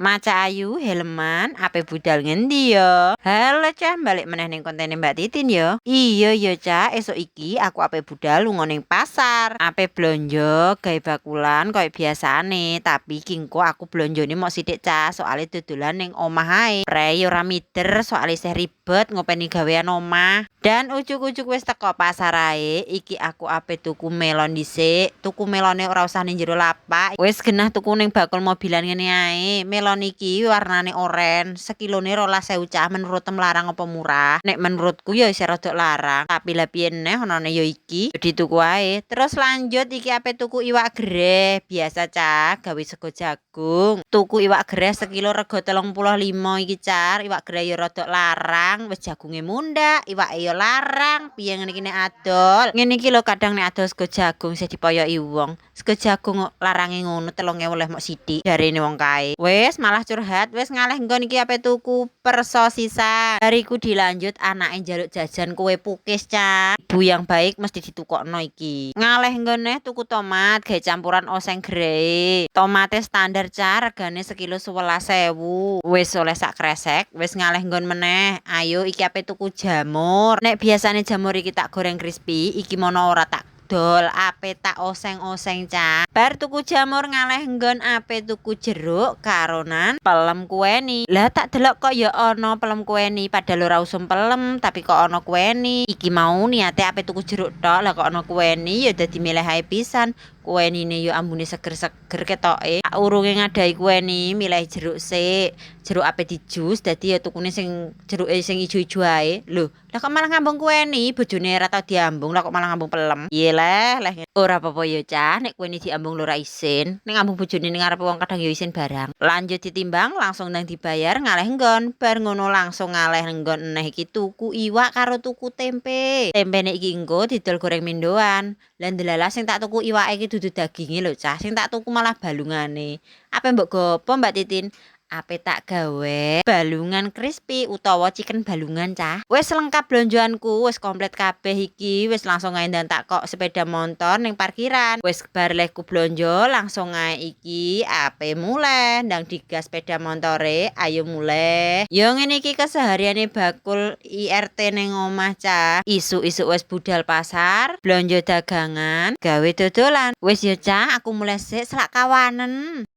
Maca ayu, helman, ape budal ngendi yo? Halo Cah, balik meneh ning kontene Mbak Titin yo. Iya yo Cah, esuk iki aku ape budal lunga ning pasar. Ape blonjo gawe bakulan koyo biasane, tapi kingko aku blonjone mok sithik Cah, soalé dodolan ning omah ae. Prei ora mider soalé isih ribet ngopeni gawean omah. Dan ujuk-ujuk wis teko pasar ae, iki aku ape tuku melon dhisik. Tuku melone ora usah ning jero lapak. Wis genah tuku ning bakul mobilan ngene ae. Melon iki warnane oren, sekilone 12.000 Cah. Menurut larang apa murah? Nek menurutku ya isih rada larang, tapi lah piye neh onone ya iki dituku ae. Terus lanjut iki ape tuku iwak gereh, biasa Cah, gawe sego jagung. Tuku iwak gereh sekilo rego 35 iki Cah. Iwak gereh ya rada larang, wis jagunge mundhak, iwake ya larang. Piye ngene iki nek adol? Ngene iki lho kadang nek adol sego jagung sih dipoyoki wong. Sego jagung larange ngono 3.000 oleh mok sithik jarene wong kae. Wes malah curhat, wes ngaleh nggon iki ape tuku perso sisan. Hariku dilanjut anake njaluk jajan kue pukis Cah. Ibu yang baik mesti ditukokno iki. Ngaleh nggone tuku tomat gawe campuran oseng grey. Tomate standar Cah, regane sekilo 11.000. Wes oleh sak kresek, wes ngaleh nggon meneh. Ayo iki ape tuku jamur. Nek biasane jamur iki tak goreng crispy, iki mono ora tak dol ape tak oseng-oseng Cah. Bar tuku jamur ngaleh nggon ape tuku jeruk karonan pelem kueni. Lah tak delok kok ya ana pelem kueni, padahal ora usum pelem tapi kok ana kueni. Iki mau niate ape tuku jeruk tok, lah kok ana kueni ya dadi milih ae pisan. Kuenine yo ambune seger-seger ketoke. Urunge ngadai kueni milih jeruk sik. Jeruk ape di jus dadi ya tukune sing jeruke sing ijo-ijo ae. Lho, lah kok malah ngambung kueni? Bojone ora tau diambung, lah kok malah ngambung pelem. Iya leh. Ora apa-apa ya Cah, nek kueni diambung lho ora isin. Nek ngambung bojone ning ngarepe wong kadang ya isin barang. Lanjut ditimbang langsung nang dibayar ngaleh nggon. Bar ngono langsung ngaleh nggon neh iki tuku iwak karo tuku tempe. Tempene iki engko didol goreng mendoan. Lah ndelala sing tak tuku iwake iki dudu daginge lho Cah, sing tak tuku malah balungane. Apa mbok gopo Mbak Titin? Ape tak gawe balungan crispy utawa chicken balungan Cah. Wis lengkap blonjoanku, wis komplit kabeh iki. Wis langsung ae tak kok sepeda motor ning parkiran. Wis bar lehku blonjo langsung ae iki ape muleh ndang digas sepeda motore, ayo muleh. Yo ngene iki kesehariane bakul IRT ning omah Cah. Isuk-isuk wis budal pasar, blonjo dagangan, gawe dodolan. Wis yo Cah, aku muleh sik selak kawanen.